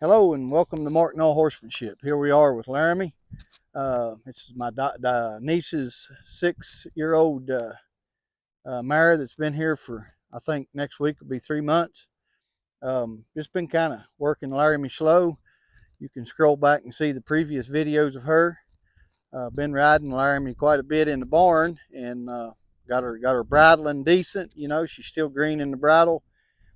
Hello and welcome to Mark No Horsemanship. Here we are with Laramie. This is my niece's 6-year-old mare that's been here for, I think next week will be 3 months. Just been kind of working Laramie slow. You can scroll back and see the previous videos of her. Been riding Laramie quite a bit in the barn and got her bridling decent. You know, she's still green in the bridle.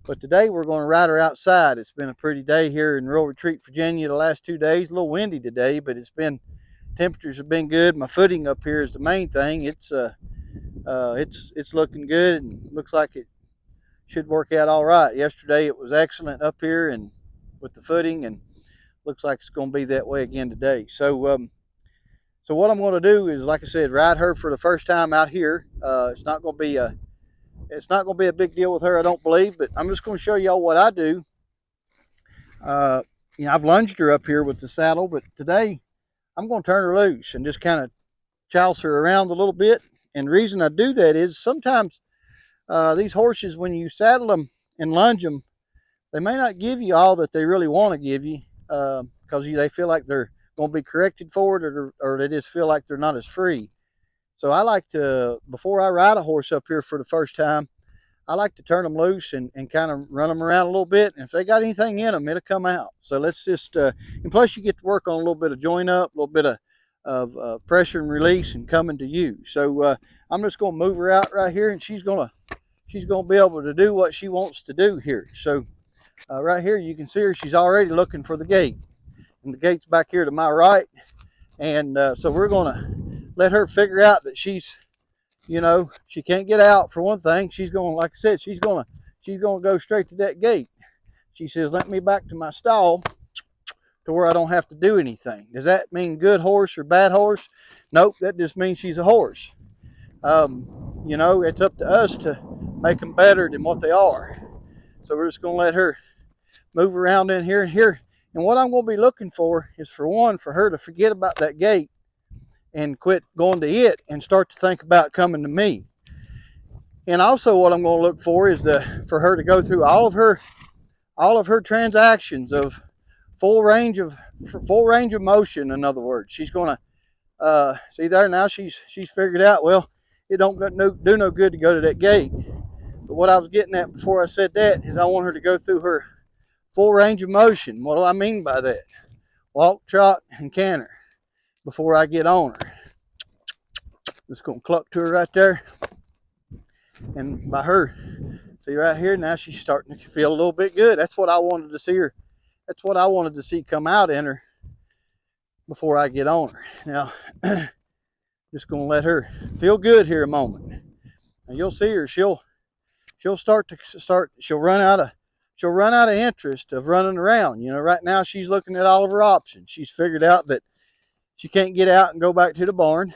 But today we're going to ride her outside. It's been a pretty day here in Rural Retreat, Virginia the last 2 days. A little windy today, but temperatures have been good. My footing up here is the main thing. It's looking good and looks like it should work out all right. Yesterday it was excellent up here and with the footing, and looks like it's going to be that way again today. So what I'm going to do is, like I said, ride her for the first time out here. It's not going to be a big deal with her, I don't believe, but I'm just going to show y'all what I do. I've lunged her up here with the saddle, but today I'm going to turn her loose and just kind of chouse her around a little bit. And the reason I do that is sometimes these horses, when you saddle them and lunge them, they may not give you all that they really want to give you because they feel like they're going to be corrected for it, or they just feel like they're not as free. So I like to, before I ride a horse up here for the first time, I like to turn them loose and kind of run them around a little bit. And if they got anything in them, it'll come out. So let's just, and plus you get to work on a little bit of joint up, a little bit of pressure and release and coming to you. So I'm just going to move her out right here, and she's going to be able to do what she wants to do here. So right here, you can see her. She's already looking for the gate. And the gate's back here to my right. And so we're going to let her figure out that she can't get out for one thing. She's going, like I said, she's going to go straight to that gate. She says, let me back to my stall to where I don't have to do anything. Does that mean good horse or bad horse? Nope, that just means she's a horse. It's up to us to make them better than what they are. So we're just going to let her move around in here and here. And what I'm going to be looking for is, for her to forget about that gate and quit going to it and start to think about coming to me. And also what I'm going to look for is for her to go through all of her transactions of full range of motion. In other words, she's going to see there now. She's figured out, well, it don't do no good to go to that gate. But what I was getting at before I said that is I want her to go through her full range of motion. What do I mean by that? Walk, trot, and canter before I get on her. Just going to cluck to her right there. And by her, see right here, now she's starting to feel a little bit good. That's what I wanted to see her. That's what I wanted to see come out in her before I get on her. Now, just going to let her feel good here a moment. And you'll see her. She'll run out of interest of running around. Right now she's looking at all of her options. She's figured out that she can't get out and go back to the barn.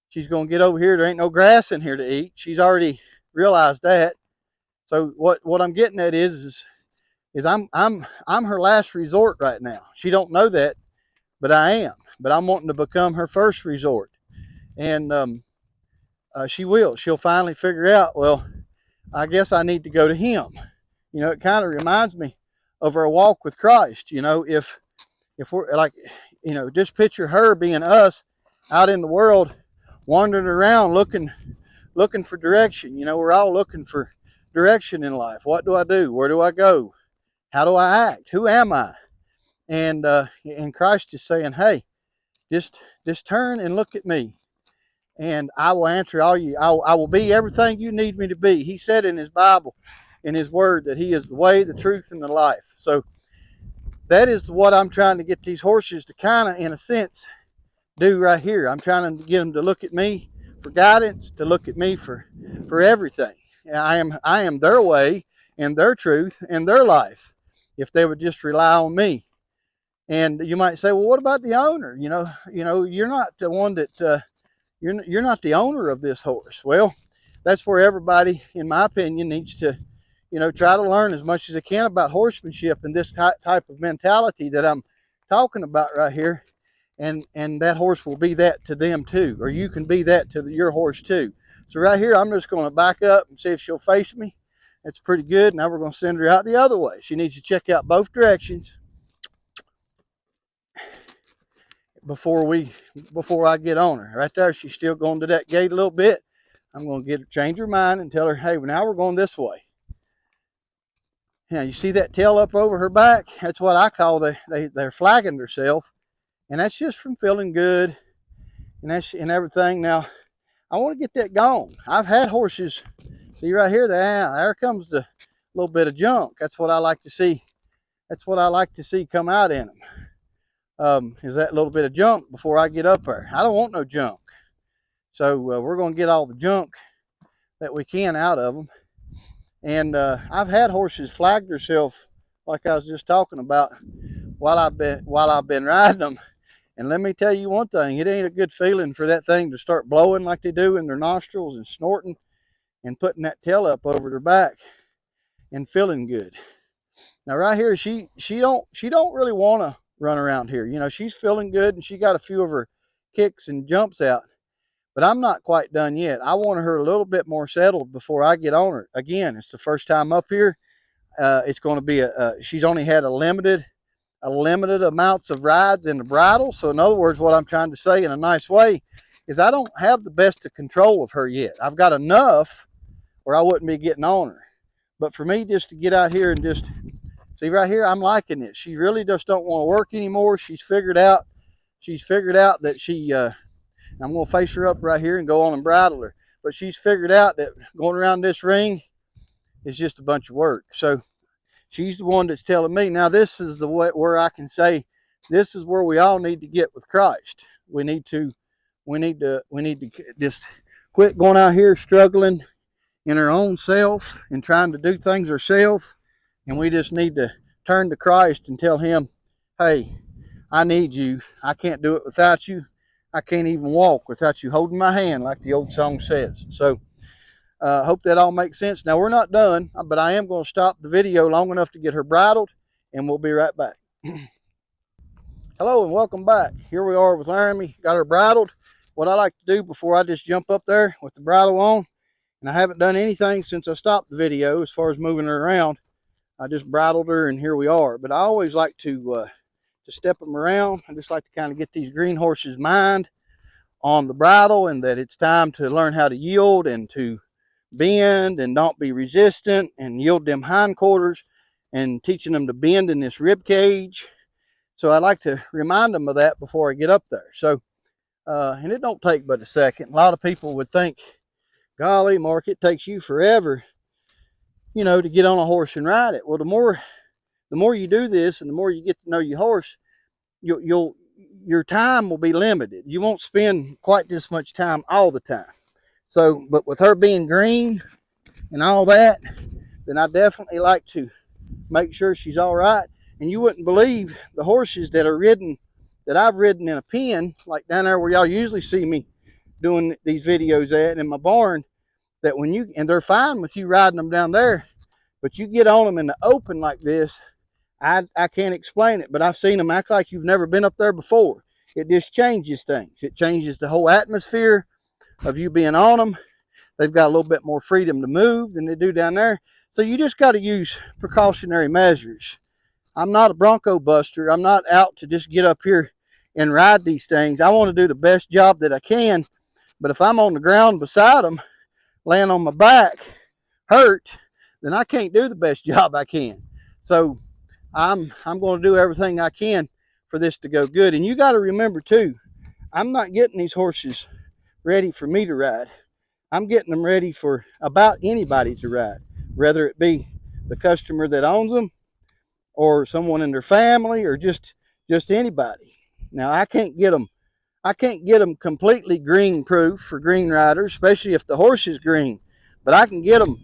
She's going to get over here. There ain't no grass in here to eat. She's already realized that. So what I'm getting at is I'm her last resort right now. She don't know that, but I am. But I'm wanting to become her first resort. And she will. She'll finally figure out, well, I guess I need to go to him. It kind of reminds me of her walk with Christ. If we're like, just picture her being us out in the world, wandering around looking for direction. We're all looking for direction in life. What do I do? Where do I go? How do I act? Who am I? And Christ is saying, hey, just turn and look at me, and I will answer all you. I will be everything you need me to be. He said in his Bible, in his word, that he is the way, the truth, and the life. So that is what I'm trying to get these horses to kind of, in a sense, do right here. I'm trying to get them to look at me for guidance, to look at me for everything. I am their way and their truth and their life, if they would just rely on me. And you might say, well, what about the owner? You're not the one that you're not the owner of this horse. Well, that's where everybody, in my opinion, needs to try to learn as much as they can about horsemanship and this type of mentality that I'm talking about right here. And that horse will be that to them too, or you can be that to your horse too. So right here, I'm just going to back up and see if she'll face me. That's pretty good. Now we're going to send her out the other way. She needs to check out both directions before I get on her. Right there, she's still going to that gate a little bit. I'm going to get her, change her mind and tell her, hey, now we're going this way. Now, you see that tail up over her back? That's what I call they're flagging themselves. And that's just from feeling good and everything. Now, I want to get that gone. I've had horses, see right here, there comes the little bit of junk. That's what I like to see. That's what I like to see come out in them. Is that little bit of junk before I get up there. I don't want no junk. So we're going to get all the junk that we can out of them. And I've had horses flag themselves, like I was just talking about, while I've been riding them. And let me tell you one thing, it ain't a good feeling for that thing to start blowing like they do in their nostrils and snorting and putting that tail up over their back and feeling good. Now right here, she don't really want to run around here. You know, she's feeling good and she got a few of her kicks and jumps out. But I'm not quite done yet. I want her a little bit more settled before I get on her. Again, it's the first time up here. It's going to be she's only had a limited amounts of rides in the bridle. So in other words, what I'm trying to say in a nice way is I don't have the best of control of her yet. I've got enough where I wouldn't be getting on her. But for me just to get out here and just see right here, I'm liking it. She really just don't want to work anymore. She's figured out that she I'm going to face her up right here and go on and bridle her. But she's figured out that going around this ring is just a bunch of work. So she's the one that's telling me. Now this is the way where I can say this is where we all need to get with Christ. We need to just quit going out here struggling in our own self and trying to do things ourselves. And we just need to turn to Christ and tell him, hey, I need you. I can't do it without you. I can't even walk without you holding my hand, like the old song says. So hope that all makes sense. Now, we're not done, but I am going to stop the video long enough to get her bridled, and we'll be right back. Hello, and welcome back. Here we are with Laramie. Got her bridled. What I like to do before I just jump up there with the bridle on, and I haven't done anything since I stopped the video as far as moving her around. I just bridled her, and here we are. But I always like to step them around. I just like to kind of get these green horses' mind on the bridle and that it's time to learn how to yield and to bend and not be resistant and yield them hindquarters and teaching them to bend in this rib cage. So I like to remind them of that before I get up there. So, and it don't take but a second. A lot of people would think, golly, Mark, it takes you forever, you know, to get on a horse and ride it. Well, the more you do this and the more you get to know your horse, your time will be limited. You won't spend quite this much time all the time. So, but with her being green and all that, then I definitely like to make sure she's all right. And you wouldn't believe the horses that I've ridden in a pen, like down there where y'all usually see me doing these videos at in my barn, that and they're fine with you riding them down there, but you get on them in the open like this, I can't explain it, but I've seen them act like you've never been up there before. It just changes things. It changes the whole atmosphere of you being on them. They've got a little bit more freedom to move than they do down there. So you just got to use precautionary measures. I'm not a bronco buster. I'm not out to just get up here and ride these things. I want to do the best job that I can. But if I'm on the ground beside them, laying on my back, hurt, then I can't do the best job I can. So I'm going to do everything I can for this to go good. And you got to remember too, I'm not getting these horses ready for me to ride. I'm getting them ready for about anybody to ride, whether it be the customer that owns them or someone in their family or just anybody. Now I can't get them completely green proof for green riders, especially if the horse is green, but I can get them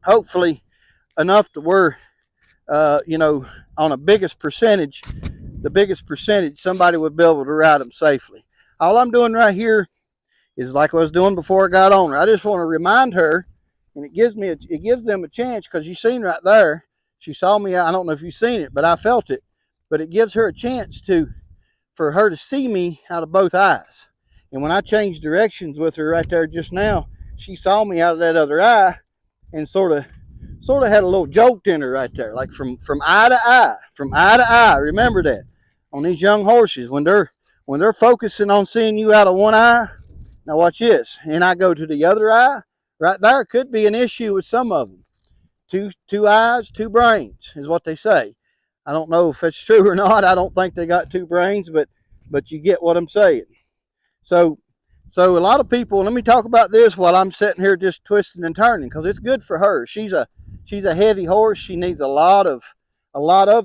hopefully enough to where you know, on the biggest percentage, somebody would be able to ride them safely. All I'm doing right here is like I was doing before I got on her. I just want to remind her, and it gives them a chance, because you seen right there, she saw me. I don't know if you've seen it, but I felt it. But it gives her a chance for her to see me out of both eyes. And when I changed directions with her right there just now, she saw me out of that other eye and sort of had a little jolt in her right there, like from eye to eye, Remember that on these young horses, when they're when they're focusing on seeing you out of one eye, now watch this, and I go to the other eye, right there could be an issue with some of them. Two eyes, two brains is what they say. I don't know if it's true or not. I don't think they got two brains, but you get what I'm saying. So a lot of people, let me talk about this while I'm sitting here just twisting and turning, because it's good for her. She's a heavy horse. She needs a lot of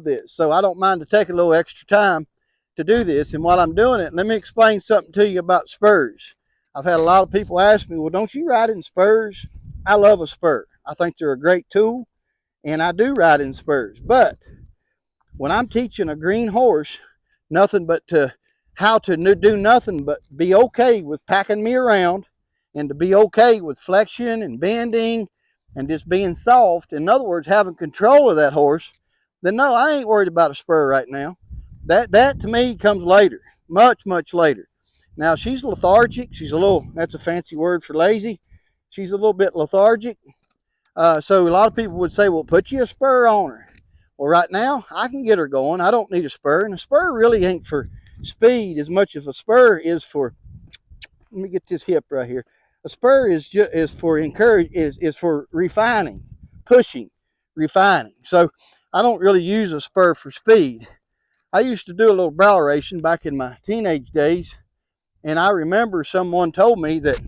this. So I don't mind to take a little extra time to do this. And while I'm doing it, let me explain something to you about spurs. I've had a lot of people ask me, well, don't you ride in spurs? I love a spur. I think they're a great tool, and I do ride in spurs. But when I'm teaching a green horse nothing but how to do nothing but be okay with packing me around, and to be okay with flexion and bending and just being soft, in other words, having control of that horse, then no, I ain't worried about a spur right now. That to me comes later, much later. Now, she's lethargic. She's a little, that's a fancy word for lazy. She's a little bit lethargic. So a lot of people would say, well, put you a spur on her. Well, right now, I can get her going. I don't need a spur. And a spur really ain't for speed as much as a spur is for, let me get this hip right here. A spur is for is for refining, pushing, refining. So I don't really use a spur for speed. I used to do a little barrel racing back in my teenage days, and I remember someone told me that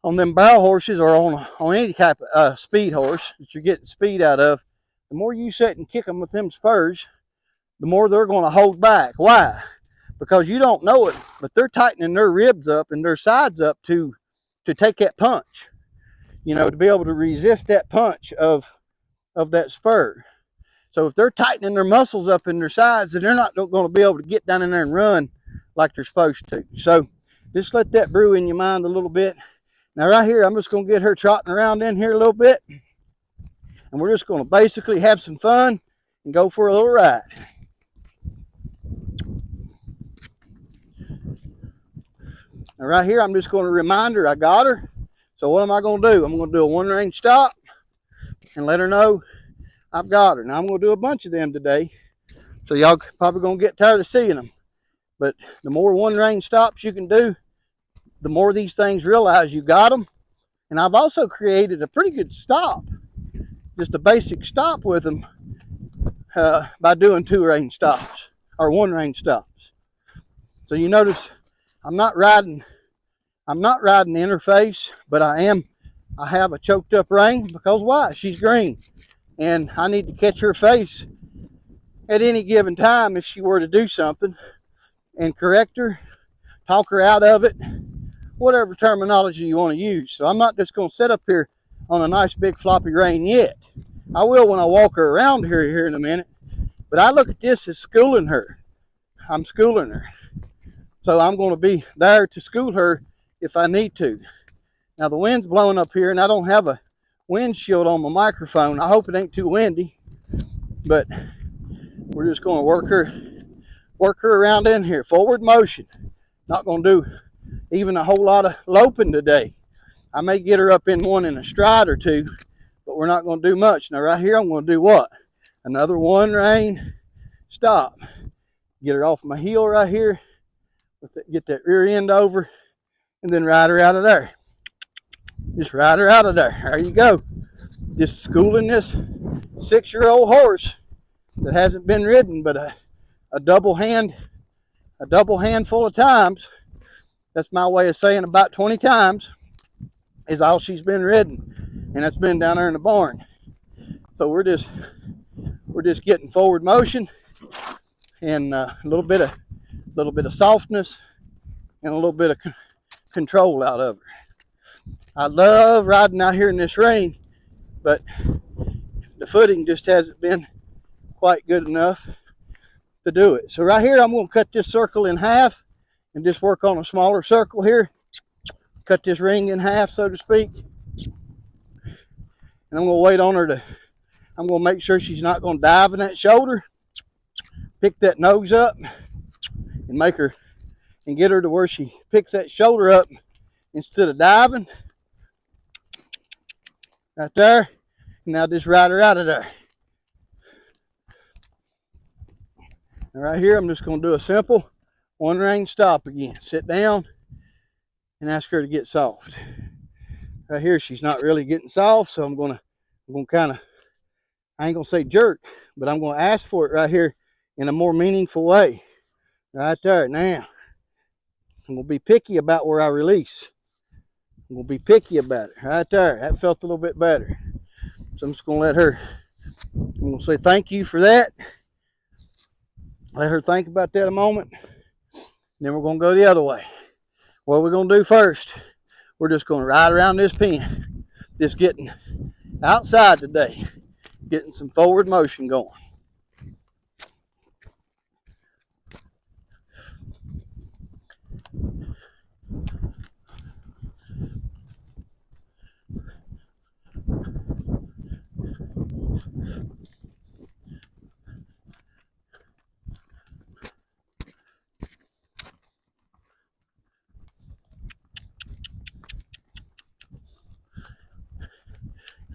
on them barrel horses, or on any type of speed horse that you're getting speed out of, the more you sit and kick them with them spurs, the more they're going to hold back. Why? Because you don't know it, but they're tightening their ribs up and their sides up to take that punch, to be able to resist that punch of that spur. So if they're tightening their muscles up in their sides, then they're not going to be able to get down in there and run like they're supposed to. So just let that brew in your mind a little bit. Now right here, I'm just going to get her trotting around in here a little bit, and we're just going to basically have some fun and go for a little ride. Now right here, I'm just going to remind her I got her. So what am I going to do? I'm going to do a one range stop and let her know I've got her. Now I'm going to do a bunch of them today, so y'all probably going to get tired of seeing them. But the more one range stops you can do, the more these things realize you got them. And I've also created a pretty good stop, just a basic stop with them, by doing two range stops or one range stops. So you notice I'm not riding interface, but I have a choked up rein, because why? She's green, and I need to catch her face at any given time if she were to do something, and correct her, talk her out of it, whatever terminology you want to use. So I'm not just going to sit up here on a nice big floppy rein yet. I will when I walk her around here in a minute, but I look at this as schooling her. I'm schooling her. So I'm going to be there to school her if I need to. Now the wind's blowing up here, and I don't have a windshield on my microphone. I hope it ain't too windy, but we're just going to work her around in here. Forward motion. Not going to do even a whole lot of loping today. I may get her up in one in a stride or two, but we're not going to do much. Now right here, I'm going to do what? Another one rein stop. Get her off my heel right here. Get that rear end over, and then ride her out of there. Just ride her out of there. There you go. Just schooling this 6-year-old horse that hasn't been ridden but a double handful of times. That's my way of saying about 20 times is all she's been ridden, and that's been down there in the barn. So we're just getting forward motion and a little bit of softness and a little bit of control out of her. I love riding out here in this rain, but the footing just hasn't been quite good enough to do it. So right here, I'm going to cut this circle in half and just work on a smaller circle here. Cut this ring in half, so to speak. And I'm going to wait on her I'm going to make sure she's not going to dive in that shoulder. Pick that nose up and get her to where she picks that shoulder up instead of diving. Right there. Now just ride her out of there. And right here, I'm just going to do a simple One rein stop again. Sit down and ask her to get soft. Right here, she's not really getting soft, so I'm gonna kind of, I ain't gonna say jerk, but I'm gonna ask for it right here in a more meaningful way. Right there. Now, I'm gonna be picky about where I release. I'm gonna be picky about it. Right there. That felt a little bit better. So I'm just gonna let her, I'm gonna say thank you for that. Let her think about that a moment. Then we're gonna go the other way. What we're gonna do first, we're just gonna ride around this pen, just getting outside today, getting some forward motion going.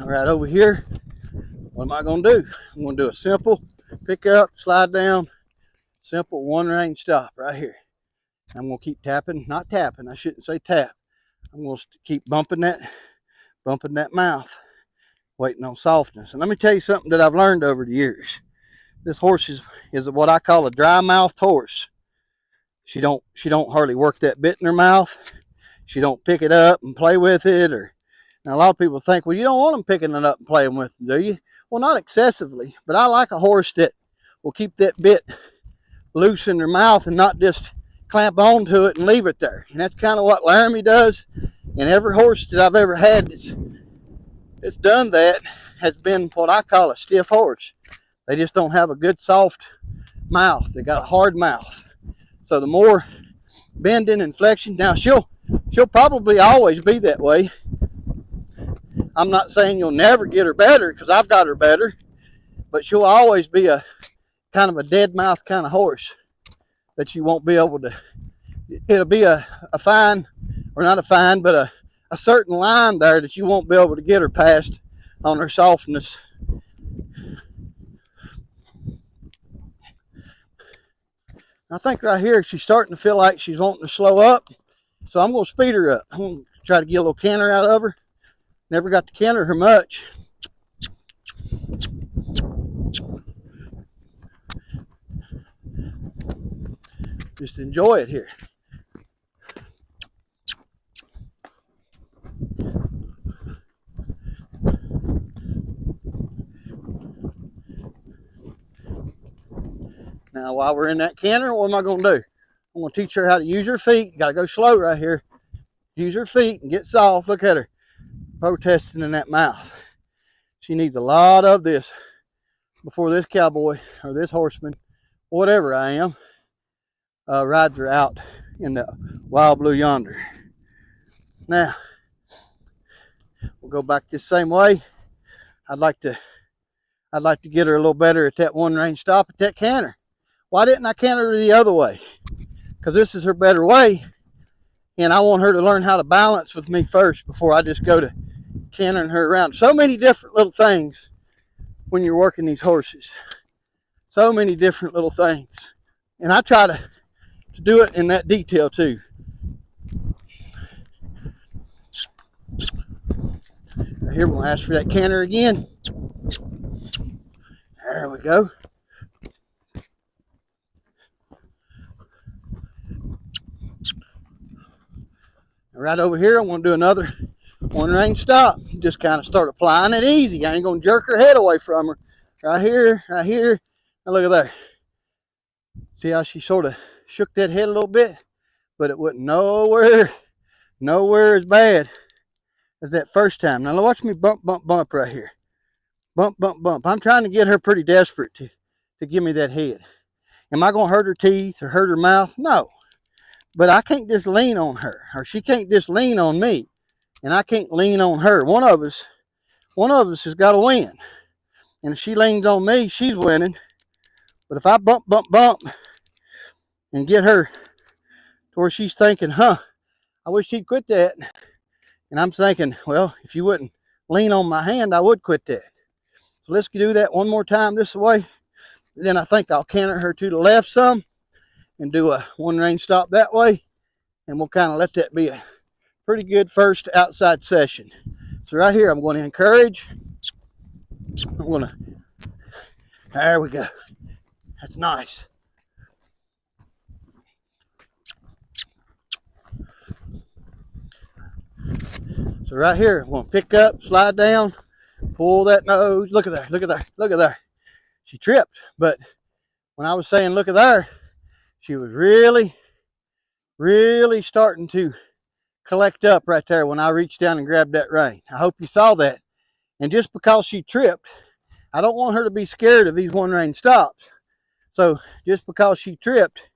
All right, over here, what am I gonna do? I'm gonna do a simple pick up, slide down, simple one rein stop right here. I'm gonna keep tapping, not tapping, I shouldn't say tap. I'm gonna keep bumping that mouth, waiting on softness. And let me tell you something that I've learned over the years. This horse is what I call a dry mouthed horse. She don't hardly work that bit in her mouth. She don't pick it up and play with it. Or now a lot of people think, well, you don't want them picking it up and playing with it, do you? Well, not excessively, but I like a horse that will keep that bit loose in their mouth and not just clamp onto it and leave it there. And that's kind of what Laramie does. And every horse that I've ever had that's done that has been what I call a stiff horse. They just don't have a good soft mouth. They got a hard mouth. So the more bending and flexion, now she'll probably always be that way. I'm not saying you'll never get her better, because I've got her better, but she'll always be a kind of a dead mouth kind of horse that you won't be able to. It'll be a fine, or not a fine, but a certain line there that you won't be able to get her past on her softness. I think right here she's starting to feel like she's wanting to slow up, so I'm going to speed her up. I'm going to try to get a little canter out of her. Never got to canter her much. Just enjoy it here. Now, while we're in that canter, what am I going to do? I'm going to teach her how to use her feet. You got to go slow right here. Use her feet and get soft. Look at her protesting in that mouth. She needs a lot of this before this cowboy or this horseman, whatever I am, rides her out in the wild blue yonder. Now, we'll go back this same way. I'd like to get her a little better at that one rein stop at that canter. Why didn't I canter her the other way? Because this is her better way, and I want her to learn how to balance with me first before I just go to cantering her around. So many different little things when you're working these horses. So many different little things. And I try to do it in that detail too. Right here, we're going to ask for that canter again. There we go. Right over here, I'm going to do another one rein stop. Just kind of start applying it easy. I ain't going to jerk her head away from her. Right here, right here. Now look at there. See how she sort of shook that head a little bit? But it wasn't nowhere as bad as that first time. Now watch me bump, bump, bump right here. Bump, bump, bump. I'm trying to get her pretty desperate to give me that head. Am I going to hurt her teeth or hurt her mouth? No. But I can't just lean on her, or she can't just lean on me, and I can't lean on her. One of us has got to win. And if she leans on me, she's winning. But if I bump, bump, bump and get her to where she's thinking, I wish she'd quit that. And I'm thinking, well, if you wouldn't lean on my hand, I would quit that. So let's do that one more time this way. Then I think I'll canter her to the left some. and do a one rein stop that way. And we'll kind of let that be a pretty good first outside session. So right here, I'm going to encourage. I'm going to, there we go. That's nice. So right here, I'm going to pick up, slide down, pull that nose. Look at there, look at there, look at there. She tripped, but when I was saying look at there, she was really starting to collect up right there when I reached down and grabbed that rein. I hope you saw that. And just because she tripped, I don't want her to be scared of these one rein stops. So just because she tripped,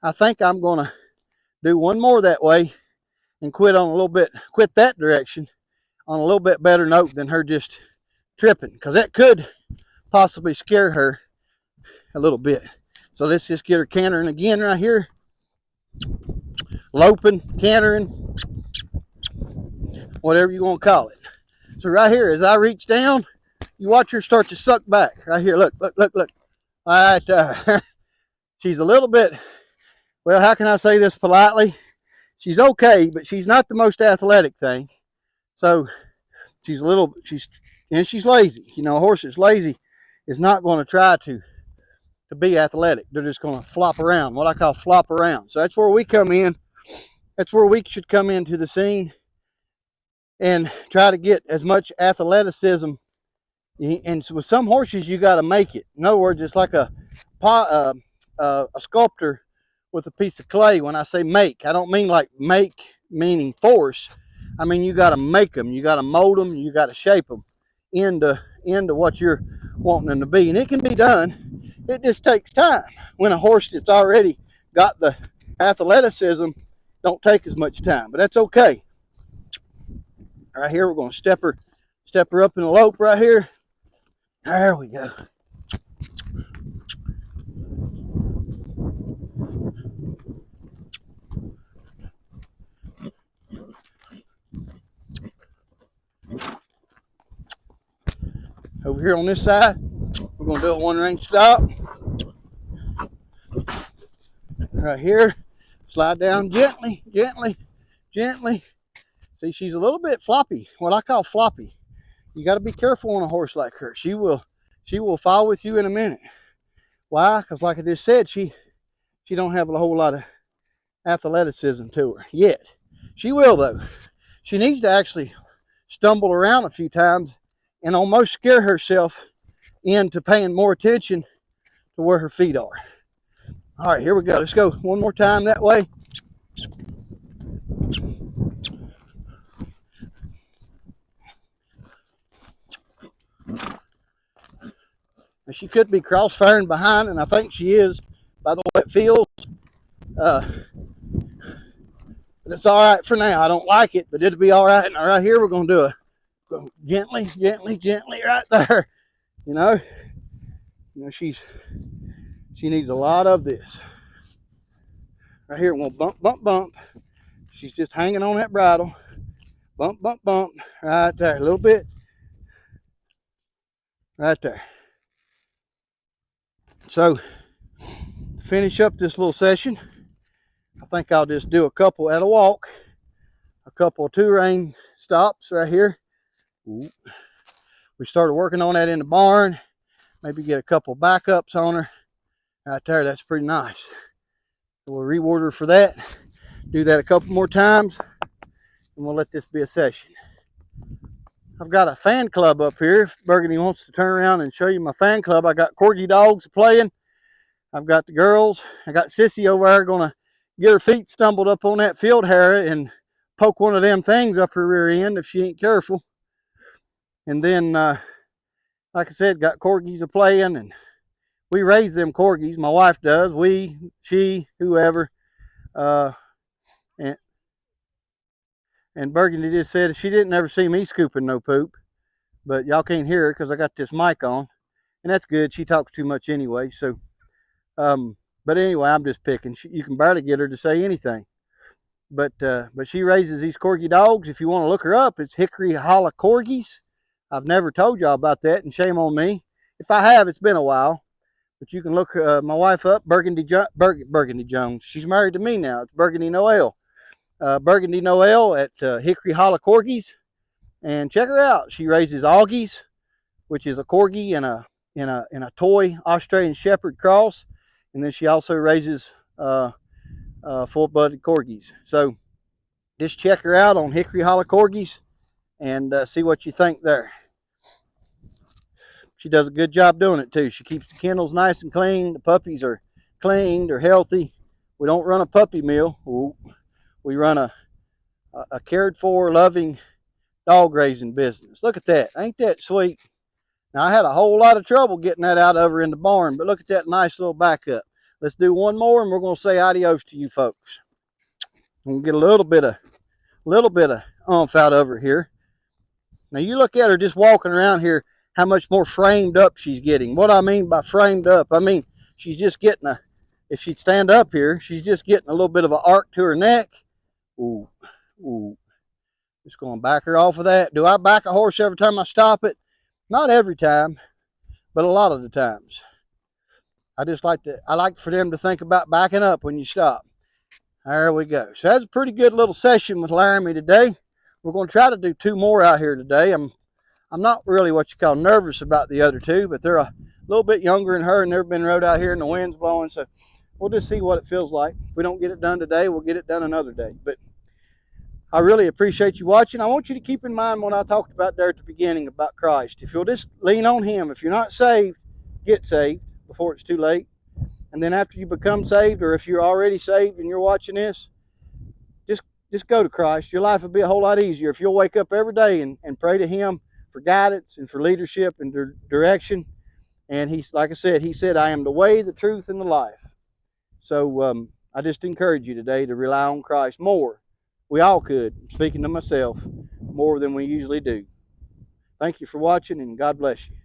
I think I'm going to do one more that way and quit that direction on a little bit better note than her just tripping, because that could possibly scare her a little bit. So let's just get her cantering again right here. Loping, cantering, whatever you want to call it. So right here, as I reach down, you watch her start to suck back. Right here, look, look, look, look. All right there. She's a little bit, well, how can I say this politely? She's okay, but she's not the most athletic thing. So she's lazy. You know, a horse that's lazy is not going to try to be athletic. They're just going to flop around, what I call flop around. So that's where we come in. That's where we should come into the scene and try to get as much athleticism. And with some horses, you got to make it. In other words, it's like a sculptor with a piece of clay. When I say make, I don't mean like make meaning force. I mean, you got to make them. You got to mold them. You got to shape them into what you're wanting them to be. And it can be done. It just takes time. When a horse that's already got the athleticism, don't take as much time. But that's okay. Right here, we're going to step her up in a lope right here. There we go. Over here on this side, we're going to do a one rein stop. Right here, slide down gently, gently, gently. See, she's a little bit floppy, what I call floppy. You got to be careful on a horse like her. She will fall with you in a minute. Why? Because like I just said, she don't have a whole lot of athleticism to her yet. She will though. She needs to actually stumble around a few times and almost scare herself into paying more attention to where her feet are. All right, here we go. Let's go one more time that way. She could be crossfiring behind, and I think she is by the way it feels. But it's all right for now. I don't like it, but it'll be all right. And right here, we're going to do a gently, gently, gently right there. You know, she needs a lot of this. Right here, we'll bump, bump, bump. She's just hanging on that bridle. Bump, bump, bump. Right there, a little bit. Right there. So, to finish up this little session, I think I'll just do a couple at a walk. A couple of two rein stops right here. Ooh. We started working on that in the barn. Maybe get a couple backups on her. Right there, that's pretty nice. We'll reward her for that. Do that a couple more times, and we'll let this be a session. I've got a fan club up here. If Burgundy wants to turn around and show you my fan club, I got corgi dogs playing. I've got the girls. I got Sissy over there going to get her feet stumbled up on that field harrow and poke one of them things up her rear end if she ain't careful. And then, like I said, got corgis a playing, and we raise them corgis. My wife does. She, whoever. And Burgundy just said she didn't ever see me scooping no poop. But y'all can't hear her because I got this mic on. And that's good. She talks too much anyway. So, but anyway, I'm just picking. You can barely get her to say anything. But she raises these corgi dogs. If you want to look her up, it's Hickory Hollow Corgis. I've never told y'all about that, and shame on me. If I have, it's been a while. But you can look my wife up, Burgundy Jones. She's married to me now. It's Burgundy Noel. Burgundy Noel at Hickory Hollow Corgis. And check her out. She raises Augies, which is a corgi and a toy Australian Shepherd cross, and then she also raises full-blooded corgis. So just check her out on Hickory Hollow Corgis and see what you think there. She does a good job doing it too. She keeps the kennels nice and clean. The puppies are clean. They're healthy. We don't run a puppy mill. We run a cared for, loving dog raising business. Look at that. Ain't that sweet? Now, I had a whole lot of trouble getting that out of her in the barn, but look at that nice little backup. Let's do one more, and we're going to say adios to you folks. We'll get a little bit of oomph out of her here. Now, you look at her just walking around here, how much more framed up she's getting. What I mean by framed up, I mean she's just getting if she'd stand up here, she's just getting a little bit of an arc to her neck. Ooh, ooh. Just going to back her off of that. Do I back a horse every time I stop it? Not every time, but a lot of the times. I like for them to think about backing up when you stop. There we go. So that's a pretty good little session with Laramie today. We're going to try to do 2 more out here today. I'm not really what you call nervous about the other 2, but they're a little bit younger than her and they've been rode out here and the wind's blowing. So we'll just see what it feels like. If we don't get it done today, we'll get it done another day. But I really appreciate you watching. I want you to keep in mind what I talked about there at the beginning about Christ. If you'll just lean on Him, if you're not saved, get saved before it's too late. And then after you become saved, or if you're already saved and you're watching this, just go to Christ. Your life will be a whole lot easier if you'll wake up every day and pray to Him for guidance and for leadership and direction. And He's, like I said, He said, I am the way, the truth, and the life. So I just encourage you today to rely on Christ more. We all could, speaking to myself, more than we usually do. Thank you for watching, and God bless you.